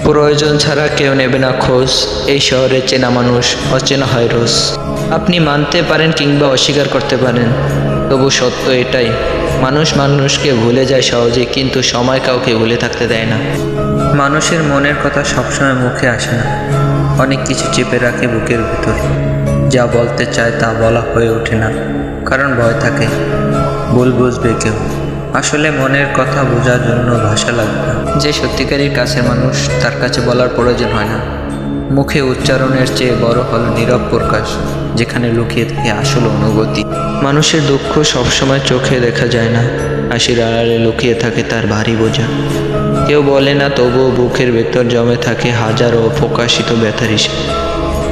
প্রয়োজন ছাড়া কেউ নেবে না খোঁজ, এই শহরে চেনা মানুষ অচেনা হয় রোজ। আপনি মানতে পারেন কিংবা অস্বীকার করতে পারেন, তবু সত্য এটাই, মানুষ মানুষকে ভুলে যায় সহজে, কিন্তু সময় কাউকে ভুলে থাকতে দেয় না। মানুষের মনের কথা সবসময় মুখে আসে না, অনেক কিছু চেপে রাখে বুকের ভিতর। যা বলতে চায় তা বলা হয়ে ওঠে না, কারণ ভয় থাকে ভুল বুঝবে কেউ। আসলে মনের কথা বোঝার জন্য ভাষা লাগবে না। যে সত্যিকারের কাছের মানুষ, তার কাছে বলার প্রয়োজন হয় না। মুখে উচ্চারণের চেয়ে বড় হলো নীরব প্রকাশ, যেখানে লুকিয়ে থাকে আসল অনুভূতি। মানুষের দুঃখ সবসময় চোখে দেখা যায় না, হাসির আড়ালে লুকিয়ে থাকে তার ভারী বোঝা। কেউ বলে না, তবুও বুকের ভেতর জমে থাকে হাজারো প্রকাশিত ব্যথার হিসেবে।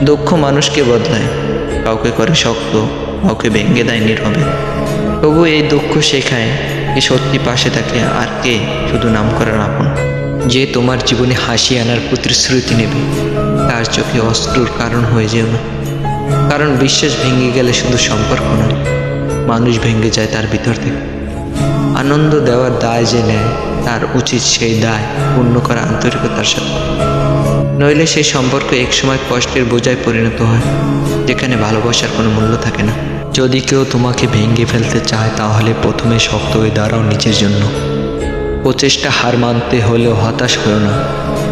দুঃখ মানুষকে বদলায়, কাউকে করে শক্ত, কাউকে ভেঙে দেয় নীরবে। তবু এই দুঃখ শেখায় কে সত্যি পাশে থাকে আর কে শুধু নাম করার আপন। যে তোমার জীবনে হাসি আনার প্রতিশ্রুতি নেবে, তার চোখে অশ্রুর কারণ হয়ে যেও না। কারণ বিশ্বাস ভেঙে গেলে শুধু সম্পর্ক নয়, মানুষ ভেঙে যায় তার ভিতর থেকে। আনন্দ দেওয়ার দায় যে নেয়, তার উচিত সেই দায় পূর্ণ করা আন্তরিকতার সাথে। নইলে সেই সম্পর্ক একসময় কষ্টের বোঝায় পরিণত হয়, যেখানে ভালোবাসার কোনো মূল্য থাকে না। যদি কেউ তোমাকে ভেঙে ফেলতে চায়, তাহলে প্রথমে শক্ত হয়ে দাঁড়াও নিজের জন্য। প্রচেষ্টা হার মানতে হলেও হতাশ হয়েও না,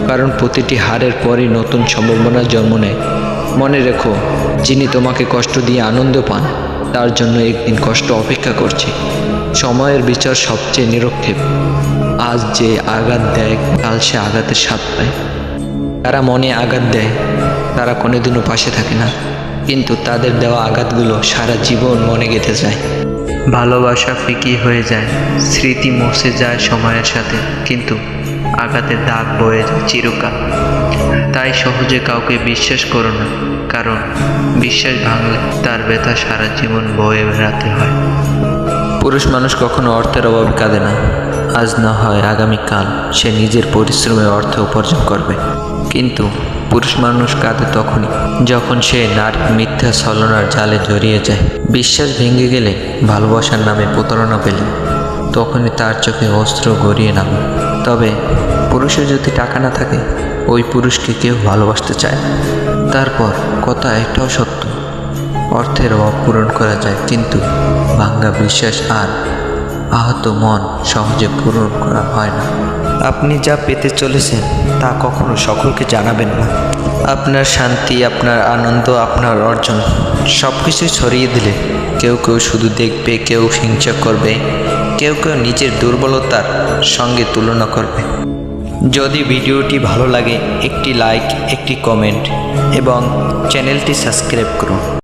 কারণ প্রতিটি হারের পরই নতুন সম্ভাবনার জন্ম নেয়। মনে রেখো, যিনি তোমাকে কষ্ট দিয়ে আনন্দ পান, তার জন্য একদিন কষ্ট অপেক্ষা করছে। সময়ের বিচার সবচেয়ে নিরক্ষেপ। আজ যে আঘাত দেয়, কাল সে আঘাতের স্বাদ পায়। তারা মনে আঘাত দেয়, তারা কোনোদিনও পাশে থাকে না, কিন্তু তাদের দেওয়া আঘাতগুলো সারা জীবন মনে গেঁথে যায়। ভালোবাসা ফিকি হয়ে যায়, স্মৃতি মুছে যায় সময়ের সাথে, কিন্তু আঘাতের দাগ বয়ে যায় চিরকাল। তাই সহজে কাউকে বিশ্বাস করো না, কারণ বিশ্বাস ভাঙলে তার ব্যথা সারা জীবন বয়ে বেড়াতে হয়। পুরুষ মানুষ কখনো অর্থের অভাবে কাঁদে না। আজ না হয় আগামীকাল সে নিজের পরিশ্রমে অর্থ উপার্জন করবে, কিন্তু পুরুষ মানুষ কাঁদে তখনই যখন সে নারীর মিথ্যা ছলনার জালে জড়িয়ে যায়। বিশ্বাস ভেঙে গেলে, ভালোবাসার নামে প্রতারণা পেলে, তখনই তার চোখে অস্ত্র গড়িয়ে নামে। তবে পুরুষের যদি টাকা না থাকে, ওই পুরুষকে কেউ ভালোবাসতে চায় না। তারপর কথা একটাও সত্য, অর্থের অভাব পূরণ করা যায়, কিন্তু ভাঙ্গা বিশ্বাস আর আহত মন সহজে পূরণ করা হয় না। আপনি যা পেতে চলেছেন তা কখনো সকলকে জানাবেন না। আপনার শান্তি, আপনার আনন্দ, আপনার অর্জন সব কিছু ছড়িয়ে দিলে কেউ কেউ শুধু দেখবে, কেউ হিংসা করবে, কেউ কেউ নিজের দুর্বলতার সঙ্গে তুলনা করবে। যদি ভিডিওটি ভালো লাগে, একটি লাইক, একটি কমেন্ট এবং চ্যানেলটি সাবস্ক্রাইব করুন।